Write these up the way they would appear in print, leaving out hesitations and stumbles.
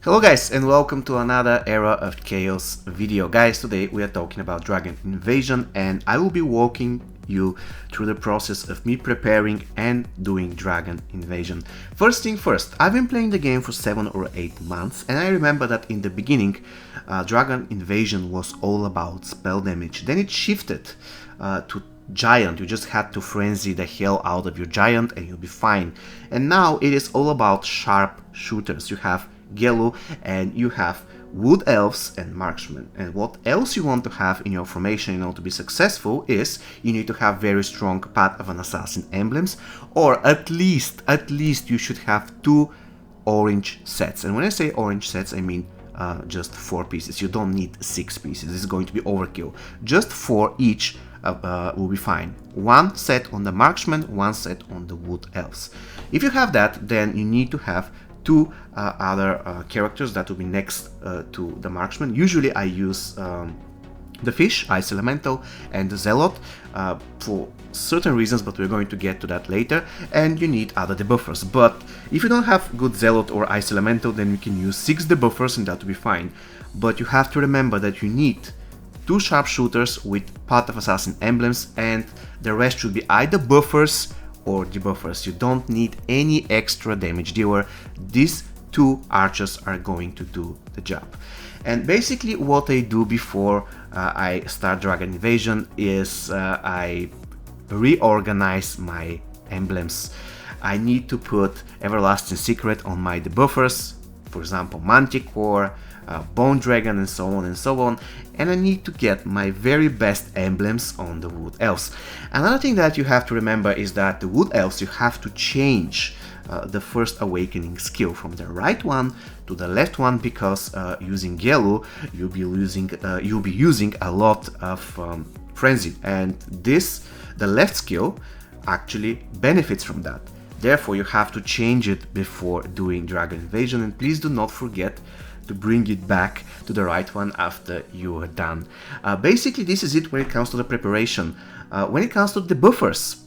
Hello guys and welcome to another Era of Chaos video. Guys, today we are talking about Dragon Invasion and I will be walking you through the process of me preparing and doing Dragon Invasion. First thing first, I've been playing the game for 7 or 8 months and I remember that in the beginning Dragon Invasion was all about spell damage. Then it shifted to giant. You just had to frenzy the hell out of your giant and you'll be fine. And now it is all about sharp shooters. You have Gellu and you have wood elves and marksmen. And what else you want to have in your formation in order to be successful is you need to have very strong Path of an Assassin emblems, or at least you should have 2 orange sets. And when I say orange sets, I mean just 4 pieces. You don't need 6 pieces. This is going to be overkill. Just 4 each will be fine. 1 set on the marksman, 1 set on the wood elves. If you have that, then you need to have 2 other characters that will be next to the marksman. Usually I use the fish, Ice Elemental, and the Zealot for certain reasons, but we're going to get to that later. And you need other debuffers. But if you don't have good Zealot or Ice Elemental, then you can use 6 debuffers and that will be fine. But you have to remember that you need 2 sharpshooters with Path of Assassin emblems, and the rest should be either buffers or debuffers. You don't need any extra damage dealer. These 2 archers are going to do the job. And basically what I do before I start Dragon Invasion is I reorganize my emblems. I need to put Everlasting Secret on my debuffers, for example Manticore, Bone Dragon, and so on and so on, and I need to get my very best emblems on the Wood Elves. Another thing that you have to remember is that the Wood Elves, you have to change the First Awakening skill from the right one to the left one, because using Gellu you'll be using a lot of frenzy, and the left skill actually benefits from that. Therefore you have to change it before doing Dragon Invasion, and please do not forget to bring it back to the right one after you are done. Basically this is it when it comes to the preparation. When it comes to the debuffers,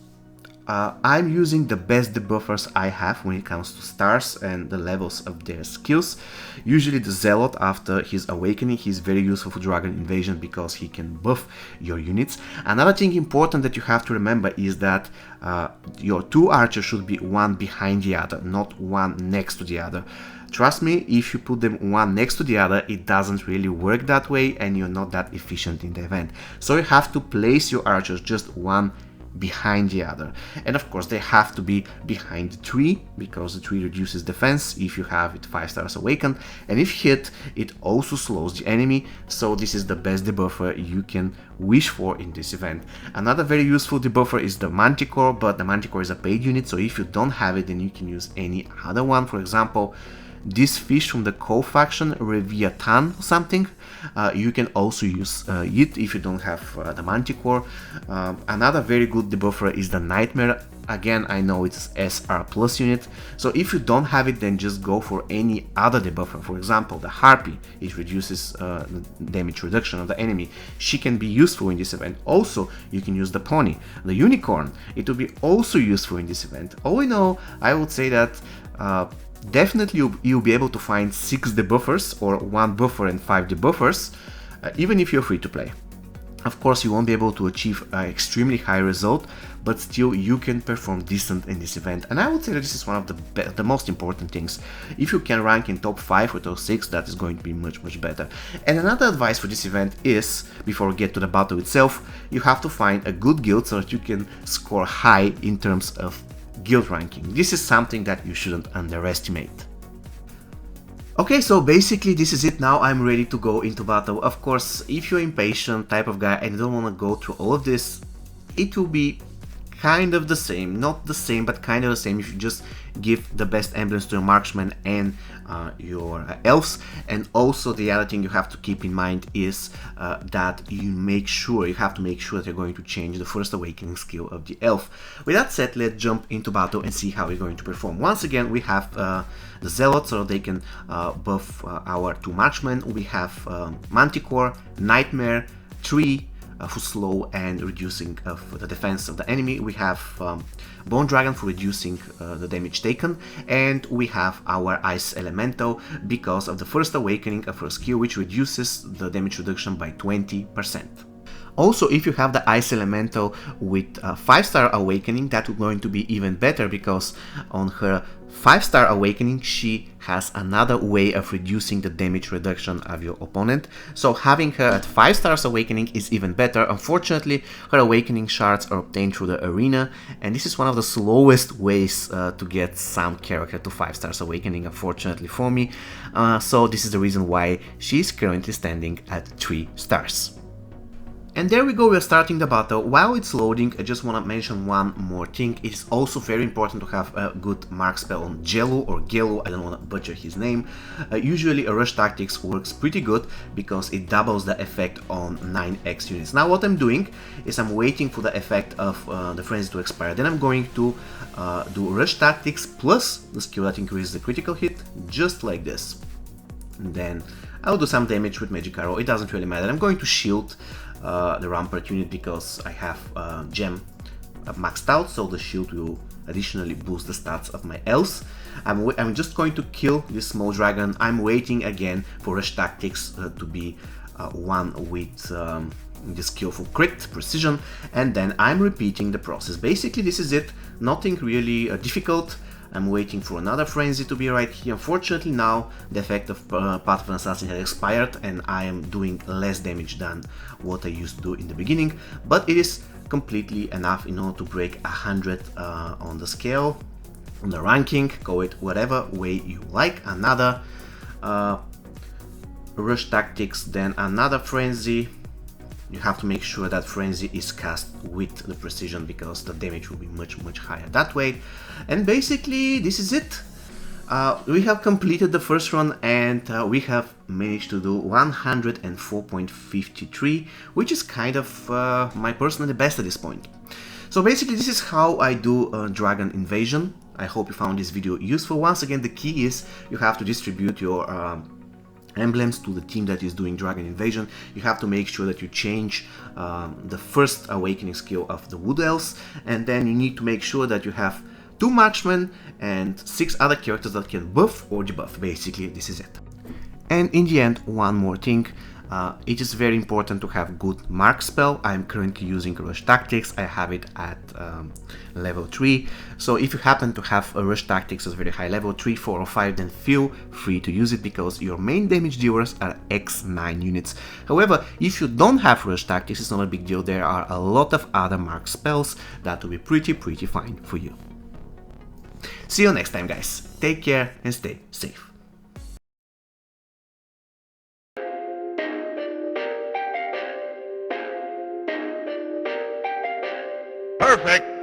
I'm using the best debuffers I have when it comes to stars and the levels of their skills. Usually the Zealot, after his awakening, he's very useful for Dragon Invasion because he can buff your units. Another thing important that you have to remember is that your 2 archers should be one behind the other, not one next to the other. Trust me, if you put them one next to the other, it doesn't really work that way and you're not that efficient in the event. So you have to place your archers just one behind the other, and of course they have to be behind the tree, because the tree reduces defense if you have it 5 stars awakened, and if hit it also slows the enemy. So this is the best debuffer you can wish for in this event. Another very useful debuffer is the Manticore, but the Manticore is a paid unit, so if you don't have it then you can use any other one. For example, this fish from the Ko faction, Reviatan or something, you can also use it if you don't have the Manticore. Another very good debuffer is the Nightmare. Again, I know it's SR plus unit, so if you don't have it then just go for any other debuffer. For example, the Harpy, it reduces the damage reduction of the enemy. She can be useful in this event. Also, you can use the Pony. The Unicorn, it will be also useful in this event. All in all, I would say that definitely you'll be able to find 6 debuffers or 1 buffer and 5 debuffers, even if you're free to play. Of course you won't be able to achieve an extremely high result, but still you can perform decent in this event, and I would say that this is one of the most important things. If you can rank in top 5 or top 6, that is going to be much better. And another advice for this event is, before we get to the battle itself, you have to find a good guild so that you can score high in terms of guild ranking. This is something that you shouldn't underestimate. Okay, so basically this is it. Now I'm ready to go into battle. Of course, if you're impatient type of guy and you don't want to go through all of this, it will be kind of the same, not the same, but kind of the same if you just give the best emblems to your marksman and your elves. And also the other thing you have to keep in mind is that you have to make sure that you're going to change the First Awakening skill of the elf. With that said, let's jump into battle and see how we're going to perform. Once again, we have the Zealot, so they can buff our 2 marksmen. We have Manticore, Nightmare, Tree, for slow and reducing of the defense of the enemy. We have Bone Dragon for reducing the damage taken, and we have our Ice Elemental because of the first awakening of her skill, which reduces the damage reduction by 20%. Also, if you have the Ice Elemental with 5-star awakening, that is going to be even better, because on her 5-star awakening she has another way of reducing the damage reduction of your opponent. So having her at 5 stars awakening is even better. Unfortunately, her awakening shards are obtained through the arena, and this is one of the slowest ways to get some character to 5 stars awakening, unfortunately for me. So this is the reason why she's currently standing at 3 stars. And there we go, we're starting the battle. While it's loading, I just want to mention one more thing. It is also very important to have a good mark spell on Gelu or Gelu, I don't want to butcher his name. Usually a Rush Tactics works pretty good because it doubles the effect on 9x units. Now what I'm doing is I'm waiting for the effect of the Frenzy to expire. Then I'm going to do Rush Tactics plus the skill that increases the critical hit, just like this. And then I'll do some damage with Magic Arrow, it doesn't really matter. I'm going to shield the Rampart unit because I have Gem maxed out, so the shield will additionally boost the stats of my elves. I'm just going to kill this small dragon. I'm waiting again for Rush Tactics to be one with the skillful crit precision, and then I'm repeating the process. Basically this is it, nothing really difficult. I'm waiting for another Frenzy to be right here. Unfortunately now the effect of Path of an Assassin has expired and I am doing less damage than what I used to do in the beginning, but it is completely enough in order to break 100 on the scale, on the ranking. Go it whatever way you like. Another Rush Tactics, then another Frenzy. You have to make sure that Frenzy is cast with the precision because the damage will be much higher that way. And basically this is it. We have completed the first run and we have managed to do 104.53, which is kind of my personally best at this point. So basically this is how I do Dragon Invasion. I hope you found this video useful. Once again, the key is you have to distribute your emblems to the team that is doing Dragon Invasion. You have to make sure that you change the first awakening skill of the Wood Elves, and then you need to make sure that you have 2 marksmen and 6 other characters that can buff or debuff. Basically this is it. And in the end, one more thing. It is very important to have good mark spell. I'm currently using Rush Tactics. I have it at level 3. So if you happen to have a Rush Tactics at very high level 3, 4 or 5, then feel free to use it because your main damage dealers are X9 units. However, if you don't have Rush Tactics, it's not a big deal. There are a lot of other mark spells that will be pretty fine for you. See you next time, guys. Take care and stay safe. Perfect.